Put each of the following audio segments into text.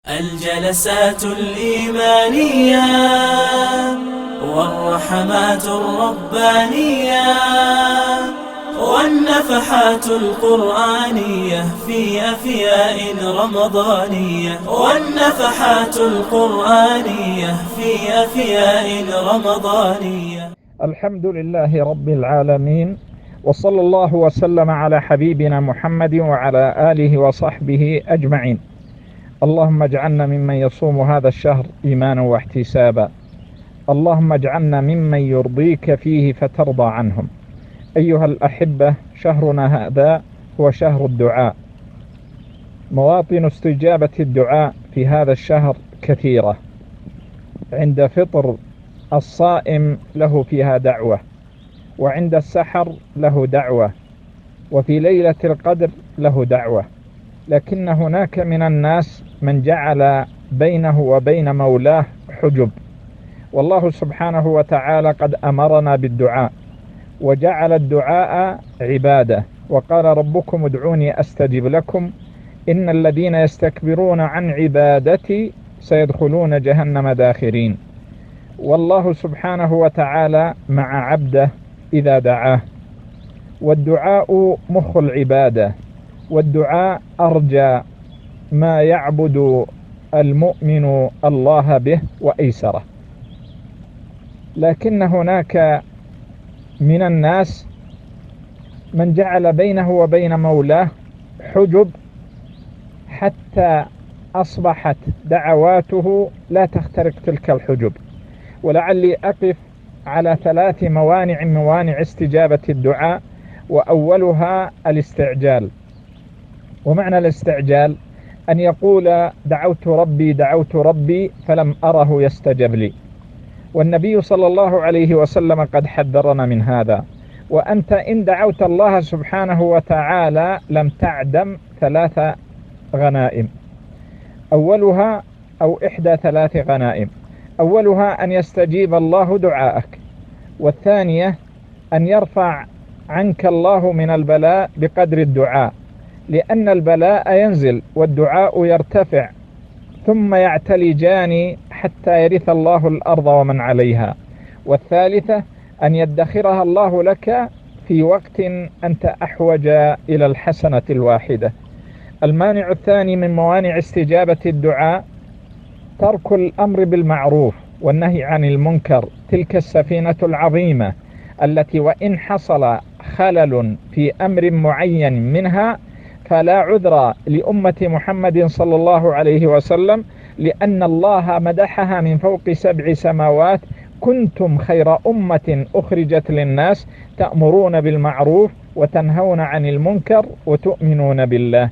الجلسات الإيمانية والرحمات الربانية والنفحات القرآنية في أفياء رمضانية والنفحات القرآنية في أفياء رمضانية. الحمد لله رب العالمين، وصلى الله وسلم على حبيبنا محمد وعلى آله وصحبه أجمعين. اللهم اجعلنا ممن يصوم هذا الشهر إيمانا واحتسابا. اللهم اجعلنا ممن يرضيك فيه فترضى عنهم. أيها الأحبة، شهرنا هذا هو شهر الدعاء. مواطن استجابة الدعاء في هذا الشهر كثيرة. عند فطر الصائم له فيها دعوة، وعند السحر له دعوة، وفي ليلة القدر له دعوة. لكن هناك من الناس من جعل بينه وبين مولاه حجب، والله سبحانه وتعالى قد أمرنا بالدعاء وجعل الدعاء عبادة، وقال ربكم ادعوني أستجب لكم إن الذين يستكبرون عن عبادتي سيدخلون جهنم داخرين. والله سبحانه وتعالى مع عبده إذا دعاه، والدعاء مخ العبادة، والدعاء أرجى ما يعبد المؤمن الله به وأيسره. لكن هناك من الناس من جعل بينه وبين مولاه حجب، حتى أصبحت دعواته لا تخترق تلك الحجب. ولعلي أقف على 3 موانع استجابة الدعاء، وأولها الاستعجال. ومعنى الاستعجال أن يقول دعوت ربي فلم أره يستجب لي، والنبي صلى الله عليه وسلم قد حذرنا من هذا. وأنت إن دعوت الله سبحانه وتعالى لم تعدم 3 غنائم، أولها أو إحدى 3 غنائم. أولها أن يستجيب الله دعاءك، والثانية أن يرفع عنك الله من البلاء بقدر الدعاء، لأن البلاء ينزل والدعاء يرتفع، ثم يعتلجان حتى يرث الله الأرض ومن عليها. والثالثة أن يدخرها الله لك في وقت أنت أحوج إلى الحسنة الواحدة. المانع الثاني من موانع استجابة الدعاء ترك الأمر بالمعروف والنهي عن المنكر، تلك السفينة العظيمة التي وإن حصل خلل في أمر معين منها فلا عذر لأمة محمد صلى الله عليه وسلم، لأن الله مدحها من فوق 7 سماوات: كنتم خير أمة أخرجت للناس تأمرون بالمعروف وتنهون عن المنكر وتؤمنون بالله.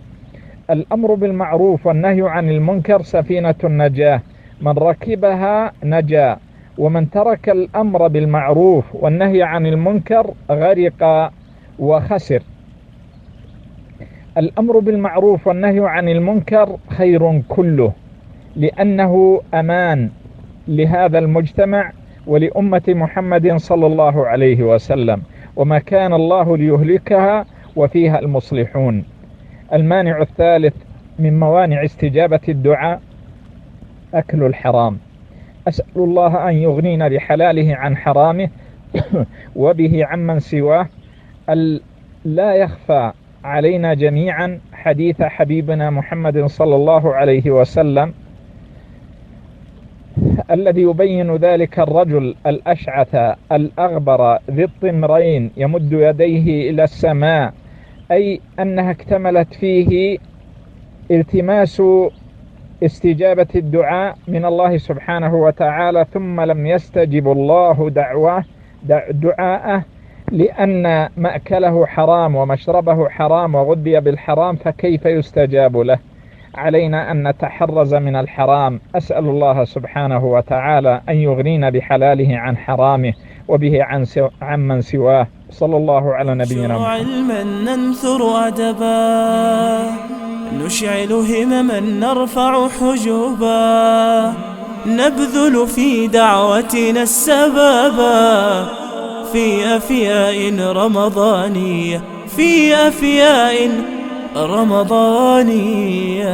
الأمر بالمعروف والنهي عن المنكر سفينة النجاة، من ركبها نجا، ومن ترك الأمر بالمعروف والنهي عن المنكر غرق وخسر. الأمر بالمعروف والنهي عن المنكر خير كله، لأنه أمان لهذا المجتمع ولأمة محمد صلى الله عليه وسلم، وما كان الله ليهلكها وفيها المصلحون. المانع الثالث من موانع استجابة الدعاء أكل الحرام. أسأل الله أن يغنينا بحلاله عن حرامه وبه عمن سواه. لا يخفى علينا جميعا حديث حبيبنا محمد صلى الله عليه وسلم الذي يبين ذلك الرجل الأشعث الأغبر ذي الطمرين يمد يديه إلى السماء، أي أنها اكتملت فيه التماس استجابة الدعاء من الله سبحانه وتعالى، ثم لم يستجب الله دعاءه لأن مأكله حرام ومشربه حرام وغذي بالحرام، فكيف يستجاب له؟ علينا أن نتحرز من الحرام. أسأل الله سبحانه وتعالى أن يغنينا بحلاله عن حرامه وبه عن من سواه. صلى الله على نبينا محمد. علما ننثر أدبا، نشعل همما نرفع حجوبا، نبذل في دعوتنا السبابا في أفياء رمضانية، في أفياء رمضانية.